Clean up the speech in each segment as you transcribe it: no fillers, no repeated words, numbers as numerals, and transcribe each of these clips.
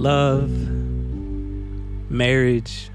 love, marriage,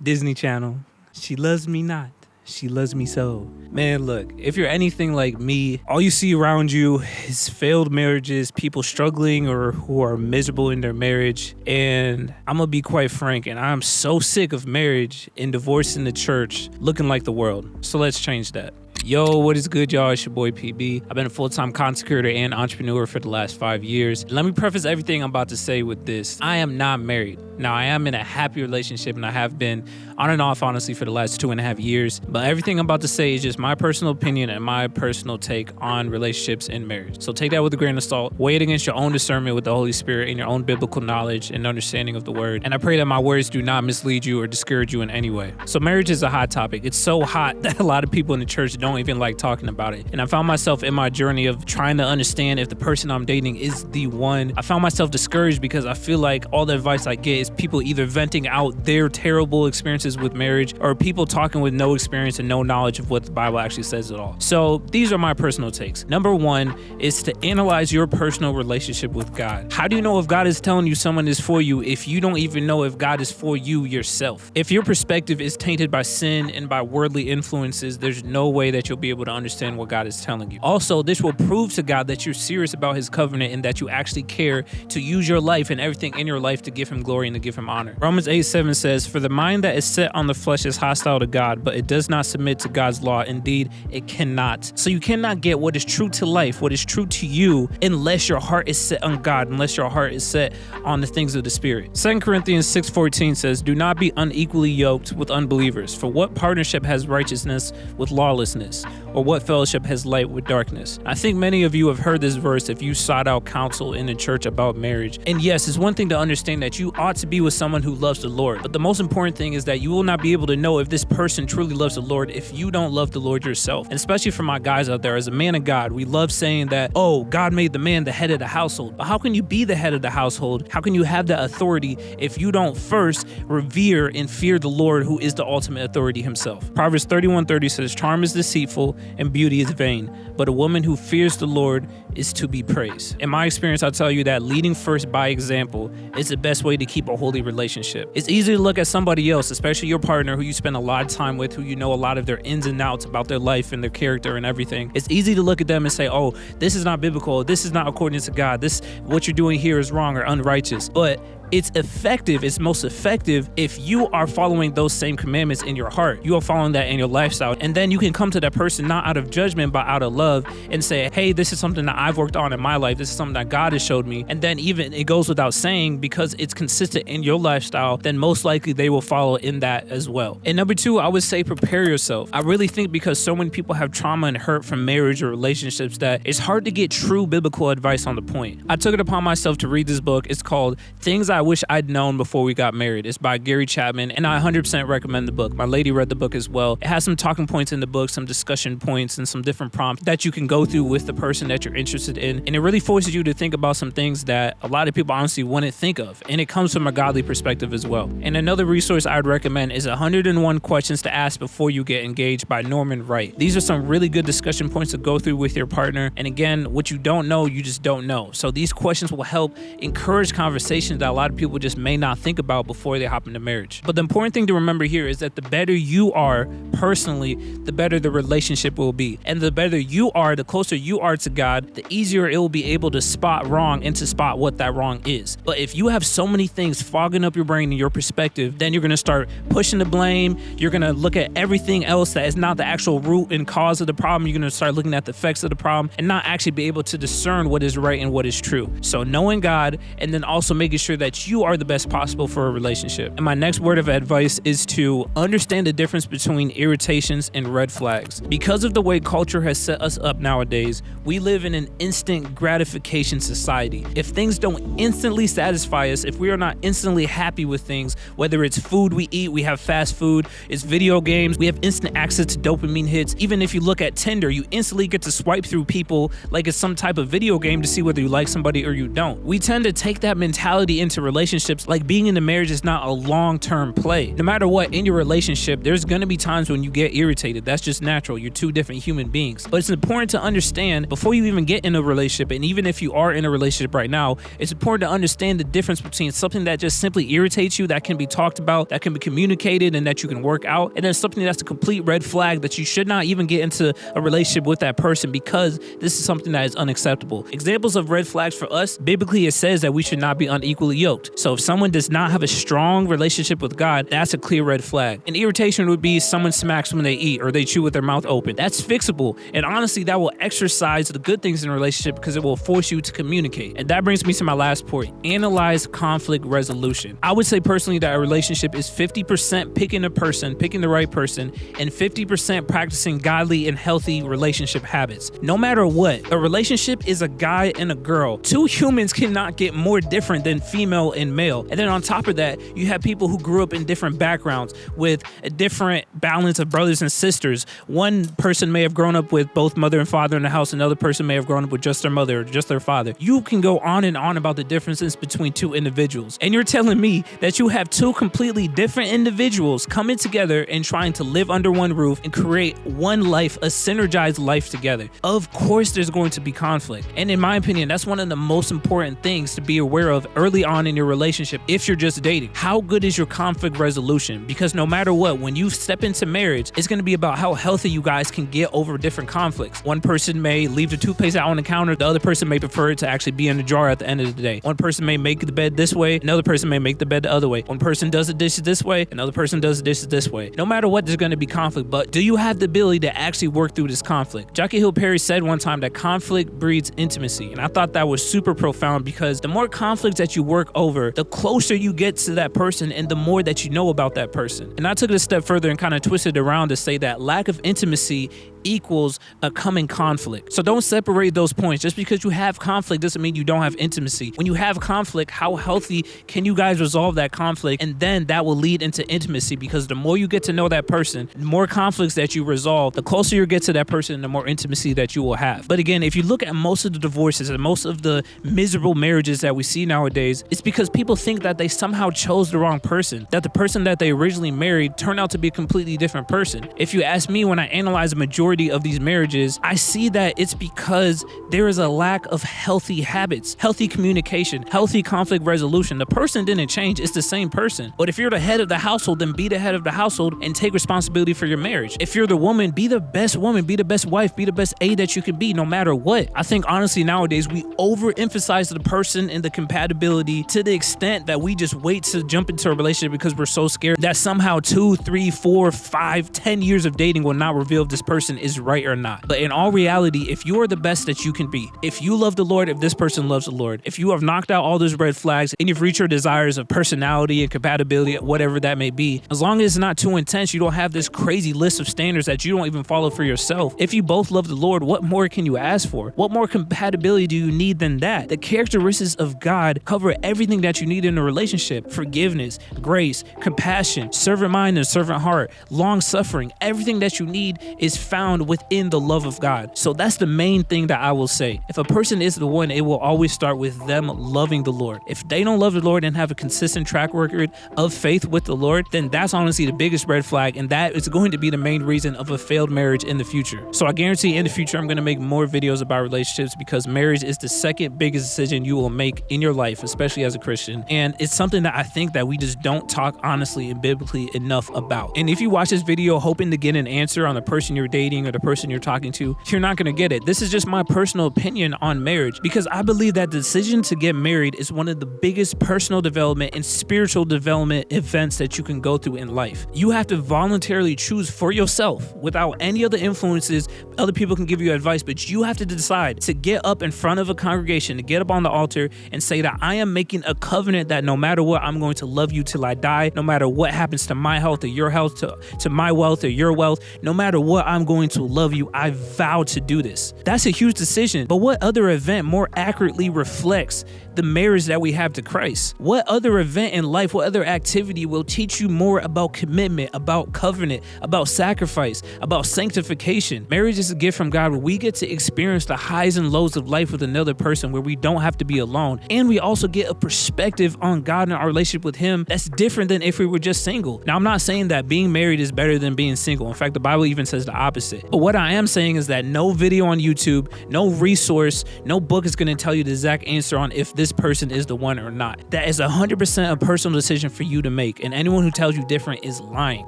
Disney Channel. She loves me not. She loves me so. Man, look, if you're anything like me, all you see around you is failed marriages, people struggling or who are miserable in their marriage. And I'm gonna be quite frank, and I'm so sick of marriage and divorce in the church looking like the world. So let's change that. Yo, what is good, y'all? It's your boy PB. I've been a full-time content creator and entrepreneur for the last 5 years. Let me preface everything I'm about to say with this. I am not married. Now, I am in a happy relationship, and I have been on and off, honestly, for the last 2.5 years. But everything I'm about to say is just my personal opinion and my personal take on relationships and marriage. So take that with a grain of salt. Weigh it against your own discernment with the Holy Spirit and your own biblical knowledge and understanding of the word. And I pray that my words do not mislead you or discourage you in any way. So marriage is a hot topic. It's so hot that a lot of people in the church don't even like talking about it. And I found myself in my journey of trying to understand if the person I'm dating is the one. I found myself discouraged because I feel like all the advice I get is people either venting out their terrible experiences with marriage or people talking with no experience and no knowledge of what the Bible actually says at all. So these are my personal takes. Number one is to analyze your personal relationship with God. How do you know if God is telling you someone is for you if you don't even know if God is for you yourself? If your perspective is tainted by sin and by worldly influences, there's no way that you'll be able to understand what God is telling you. Also, this will prove to God that you're serious about his covenant and that you actually care to use your life and everything in your life to give him glory and to give him honor. Romans 8:7 says, "For the mind that is set on the flesh is hostile to God, but it does not submit to God's law. Indeed, it cannot." So you cannot get what is true to life, what is true to you, unless your heart is set on God, unless your heart is set on the things of the Spirit. 2 Corinthians 6:14 says, "Do not be unequally yoked with unbelievers. For what partnership has righteousness with lawlessness? Or what fellowship has light with darkness?" I think many of you have heard this verse if you sought out counsel in the church about marriage. And yes, it's one thing to understand that you ought to be with someone who loves the Lord. But the most important thing is that you will not be able to know if this person truly loves the Lord if you don't love the Lord yourself. And especially for my guys out there, as a man of God, we love saying that, oh, God made the man the head of the household. But how can you be the head of the household? How can you have that authority if you don't first revere and fear the Lord, who is the ultimate authority himself? Proverbs 31:30 says, "Charm is deceitful and beauty is vain, but a woman who fears the Lord is to be praised." In my experience, I'll tell you that leading first by example is the best way to keep a holy relationship. It's easy to look at somebody else, especially your partner who you spend a lot of time with, who you know a lot of their ins and outs about their life and their character and everything. It's easy to look at them and say, oh, this is not biblical, this is not according to God, this what you're doing here is wrong or unrighteous. But it's most effective if you are following those same commandments in your heart. You are following that in your lifestyle. And then you can come to that person not out of judgment, but out of love and say, hey, this is something that I've worked on in my life. This is something that God has showed me. And then even it goes without saying, because it's consistent in your lifestyle, then most likely they will follow in that as well. And number two, I would say prepare yourself. I really think because so many people have trauma and hurt from marriage or relationships that it's hard to get true biblical advice on the point. I took it upon myself to read this book. It's called Things I Wish I'd Known Before We Got Married. It's by Gary Chapman, and I 100% recommend the book. My lady read the book as well. It has some talking points in the book, some discussion points, and some different prompts that you can go through with the person that you're interested in. And it really forces you to think about some things that a lot of people honestly wouldn't think of. And it comes from a godly perspective as well. And another resource I'd recommend is 101 Questions to Ask Before You Get Engaged by Norman Wright. These are some really good discussion points to go through with your partner. And again, what you don't know, you just don't know. So these questions will help encourage conversations that a lot of people just may not think about before they hop into marriage. But the important thing to remember here is that the better you are personally, the better the relationship will be. And the better you are, the closer you are to God, the easier it will be able to spot wrong and to spot what that wrong is. But if you have so many things fogging up your brain and your perspective, then you're going to start pushing the blame. You're going to look at everything else that is not the actual root and cause of the problem. You're going to start looking at the effects of the problem and not actually be able to discern what is right and what is true. So knowing God, and then also making sure that you are the best possible for a relationship. And my next word of advice is to understand the difference between irritations and red flags. Because of the way culture has set us up nowadays, we live in an instant gratification society. If things don't instantly satisfy us, if we are not instantly happy with things, whether it's food we eat, we have fast food, it's video games, we have instant access to dopamine hits. Even if you look at Tinder, you instantly get to swipe through people like it's some type of video game to see whether you like somebody or you don't. We tend to take that mentality into relationships, like being in a marriage, is not a long-term play. No matter what, in your relationship, there's gonna be times when you get irritated. That's just natural. You're two different human beings. But it's important to understand before you even get in a relationship, and even if you are in a relationship right now, it's important to understand the difference between something that just simply irritates you, that can be talked about, that can be communicated, and that you can work out, and then something that's a complete red flag that you should not even get into a relationship with that person because this is something that is unacceptable. Examples of red flags for us, biblically it says that we should not be unequally yoked. So if someone does not have a strong relationship with God, that's a clear red flag. An irritation would be someone smacks when they eat or they chew with their mouth open. That's fixable. And honestly, that will exercise the good things in a relationship because it will force you to communicate. And that brings me to my last point. Analyze conflict resolution. I would say personally that a relationship is 50% picking a person, picking the right person, and 50% practicing godly and healthy relationship habits. No matter what, a relationship is a guy and a girl. Two humans cannot get more different than female and male. And then on top of that, you have people who grew up in different backgrounds with a different balance of brothers and sisters. One person may have grown up with both mother and father in the house. Another person may have grown up with just their mother or just their father. You can go on and on about the differences between two individuals. And you're telling me that you have two completely different individuals coming together and trying to live under one roof and create one life, a synergized life together. Of course, there's going to be conflict. And in my opinion, that's one of the most important things to be aware of early on in your relationship if you're just dating. How good is your conflict resolution? Because no matter what, when you step into marriage, it's going to be about how healthy you guys can get over different conflicts. One person may leave the toothpaste out on the counter. The other person may prefer it to actually be in the jar at the end of the day. One person may make the bed this way. Another person may make the bed the other way. One person does the dishes this way. Another person does the dishes this way. No matter what, there's going to be conflict. But do you have the ability to actually work through this conflict? Jackie Hill Perry said one time that conflict breeds intimacy. And I thought that was super profound because the more conflicts that you work over, the closer you get to that person and the more that you know about that person. And I took it a step further and kind of twisted around to say that lack of intimacy equals a coming conflict. So don't separate those points. Just because you have conflict doesn't mean you don't have intimacy. When you have conflict, how healthy can you guys resolve that conflict? And then that will lead into intimacy because the more you get to know that person, the more conflicts that you resolve, the closer you get to that person, the more intimacy that you will have. But again, if you look at most of the divorces and most of the miserable marriages that we see nowadays, it's because people think that they somehow chose the wrong person, that the person that they originally married turned out to be a completely different person. If you ask me, when I analyze the majority of these marriages, I see that it's because there is a lack of healthy habits, healthy communication, healthy conflict resolution. The person didn't change, it's the same person. But if you're the head of the household, then be the head of the household and take responsibility for your marriage. If you're the woman, be the best woman, be the best wife, be the best aide that you can be, no matter what. I think honestly nowadays we overemphasize the person and the compatibility to the extent that we just wait to jump into a relationship because we're so scared that somehow 2, 3, 4, 5, 10 years of dating will not reveal if this person is right or not. But in all reality, if you are the best that you can be, if you love the Lord, if this person loves the Lord, if you have knocked out all those red flags and you've reached your desires of personality and compatibility, whatever that may be, as long as it's not too intense, you don't have this crazy list of standards that you don't even follow for yourself. If you both love the Lord, what more can you ask for? What more compatibility do you need than that? The characteristics of God cover everything that you need in a relationship: forgiveness, grace, compassion, servant mind and servant heart, long suffering. Everything that you need is found within the love of God. So that's the main thing that I will say. If a person is the one, it will always start with them loving the Lord. If they don't love the Lord and have a consistent track record of faith with the Lord, then that's honestly the biggest red flag, and that is going to be the main reason of a failed marriage in the future. So I guarantee in the future I'm going to make more videos about relationships because marriage is the second biggest decision you will make in your life, especially as a Christian. And it's something that I think that we just don't talk honestly and biblically enough about. And if you watch this video hoping to get an answer on the person you're dating or the person you're talking to, you're not going to get it. This is just my personal opinion on marriage because I believe that the decision to get married is one of the biggest personal development and spiritual development events that you can go through in life. You have to voluntarily choose for yourself without any other influences. Other people can give you advice, but you have to decide to get up in front of a congregation, to get up on the altar and say that I am making a covenant that no matter what, I'm going to love you till I die. No matter what happens to my health or your health, to my wealth or your wealth, no matter what, I'm going to love you. I vow to do this. That's a huge decision. But what other event more accurately reflects the marriage that we have to Christ. What other event in life, what other activity will teach you more about commitment, about covenant, about sacrifice, about sanctification? Marriage is a gift from God where we get to experience the highs and lows of life with another person, where we don't have to be alone. And we also get a perspective on God and our relationship with Him that's different than if we were just single. Now, I'm not saying that being married is better than being single. In fact, the Bible even says the opposite. But what I am saying is that no video on YouTube, no resource, no book is going to tell you the exact answer on if this person is the one or not. That is 100% a personal decision for you to make. And anyone who tells you different is lying,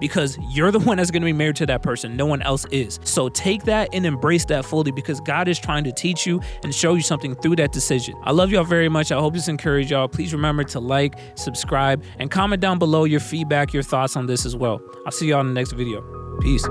because you're the one that's going to be married to that person. No one else is. So take that and embrace that fully, because God is trying to teach you and show you something through that decision. I love y'all very much. I hope this encouraged y'all. Please remember to like, subscribe, and comment down below your feedback, your thoughts on this as well. I'll see y'all in the next video. Peace.